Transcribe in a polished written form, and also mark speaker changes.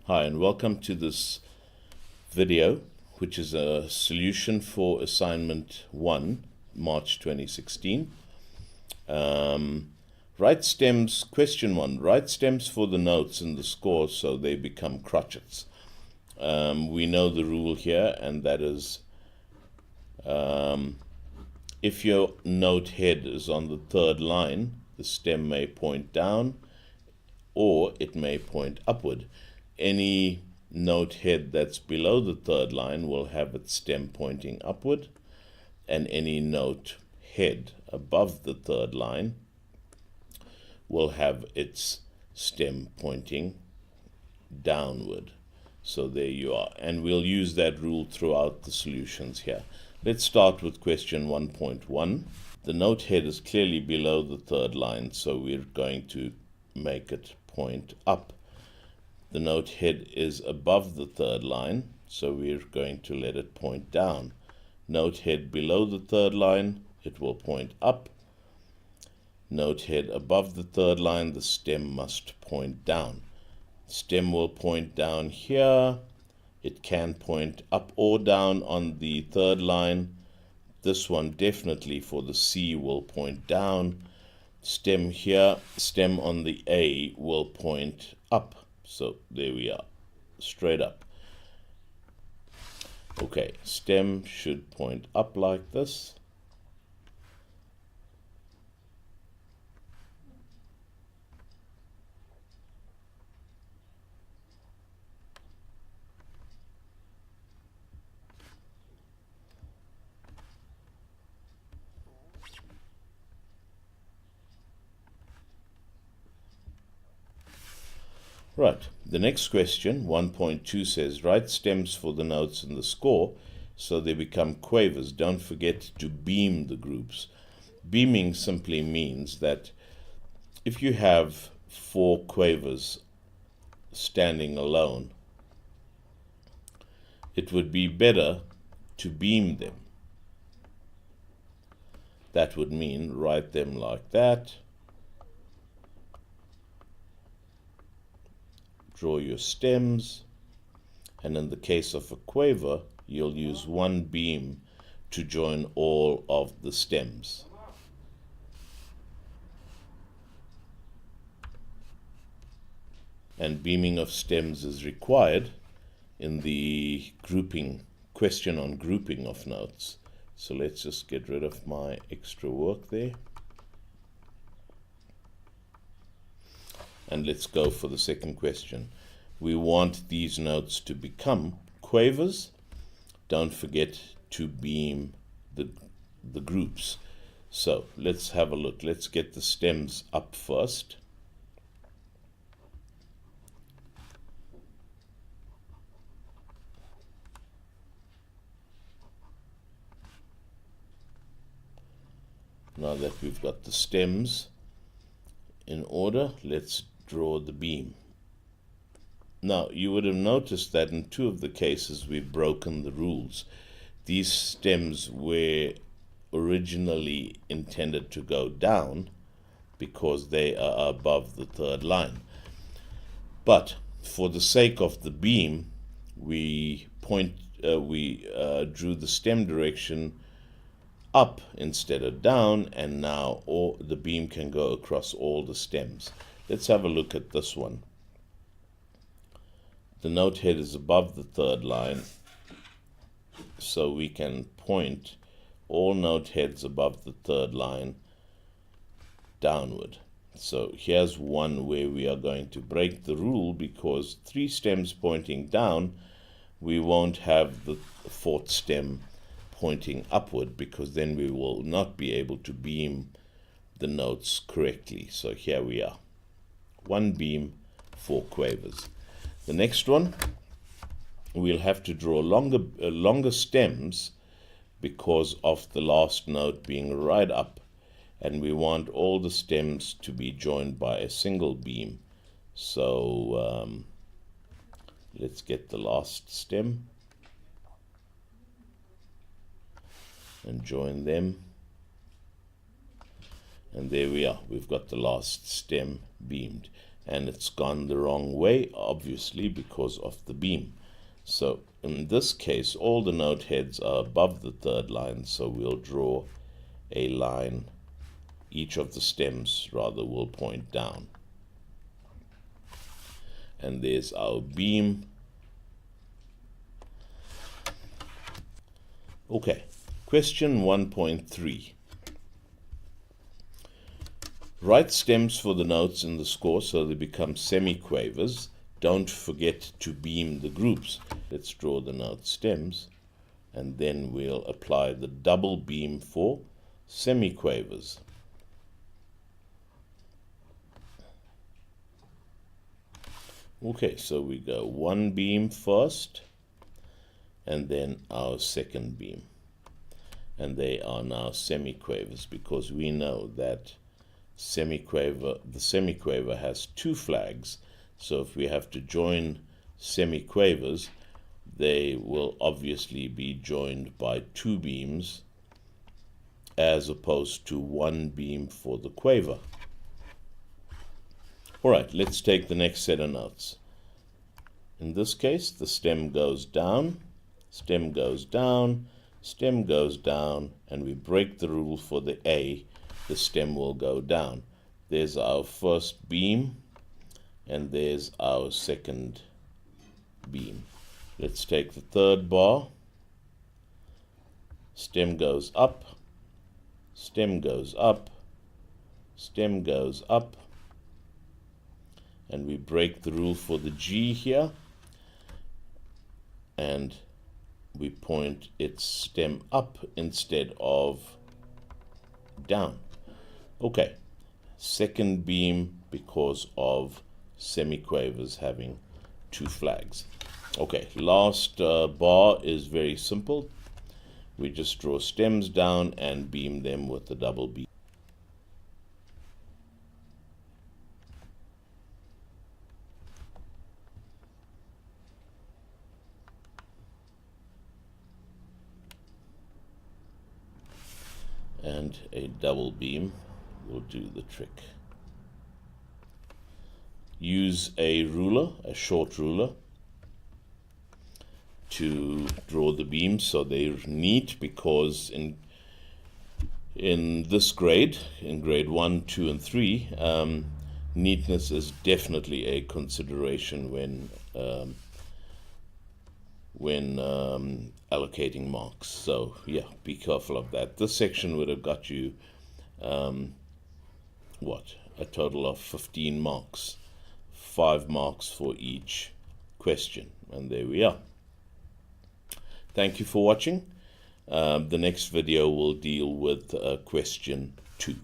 Speaker 1: Hi, and welcome to this video, which is a solution for Assignment 1, March 2016. Write stems, question 1, write stems for the notes in the score so they become crotchets. We know the rule here, and that is if your note head is on the third line, the stem may point down or it may point upward. Any note head that's below the third line will have its stem pointing upward, and any note head above the third line will have its stem pointing downward. So there you are, and we'll use that rule throughout the solutions here. Let's start with question 1.1. The note head is clearly below the third line, so we're going to make it point up. The note head is above the third line, so we're going to let it point down. Note head below the third line, it will point up. Note head above the third line, the stem must point down. Stem will point down here. It can point up or down on the third line. This one definitely for the C will point down. Stem here, stem on the A will point up. So there we are, straight up. Okay, stem should point up like this. Right, the next question, 1.2 says, write stems for the notes in the score so they become quavers. Don't forget to beam the groups. Beaming simply means that if you have 4 quavers standing alone, it would be better to beam them. That would mean write them like that. Draw your stems, and in the case of a quaver, you'll use one beam to join all of the stems. And beaming of stems is required in the grouping question on grouping of notes. So let's just get rid of my extra work there. And let's go for the second question. We want these notes to become quavers. Don't forget to beam the groups. So let's have a look. Let's get the stems up first. Now that we've got the stems in order, let's draw the beam. Now, you would have noticed that in 2 of the cases we've broken the rules. These stems were originally intended to go down because they are above the third line. But for the sake of the beam, we drew the stem direction up instead of down, and now the beam can go across all the stems. Let's have a look at this one. The note head is above the third line, so we can point all note heads above the third line downward. So here's one where we are going to break the rule, because 3 stems pointing down, we won't have the 4th stem pointing upward, because then we will not be able to beam the notes correctly. So here we are. 1 beam, 4 quavers. The next one, we'll have to draw longer stems because of the last note being right up, and we want all the stems to be joined by a single beam. So let's get the last stem and join them, and there we are. We've got the last stem beamed. and it's gone the wrong way, obviously because of the beam. So in this case, all the note heads are above the third line, so we'll draw a line. Each of the stems rather will point down. And there's our beam. Okay, question 1.3. Write stems for the notes in the score so they become semiquavers. Don't forget to beam the groups. Let's draw the note stems, and then we'll apply the double beam for semiquavers. Okay, so we go one beam first, and then our second beam. And they are now semiquavers because we know that the semiquaver has two flags. So if we have to join semiquavers, they will obviously be joined by two beams as opposed to one beam for the quaver. All right, let's take the next set of notes. In this case, the stem goes down, stem goes down, stem goes down, and we break the rule for the A, the stem will go down. There's our first beam, and there's our second beam. Let's take the third bar. Stem goes up, stem goes up, stem goes up, and we break the rule for the G here, and we point its stem up instead of down. Okay, second beam because of semiquavers having two flags. Okay, last bar is very simple. We just draw stems down and beam them with the double beam. And a double beam will do the trick. Use a ruler, a short ruler, to draw the beams so they're neat, because in this grade, in grade 1, 2, and 3, neatness is definitely a consideration when allocating marks. So yeah, be careful of that. This section would have got you a total of 15 marks, 5 marks for each question, and there we are. Thank you for watching. The next video will deal with question 2.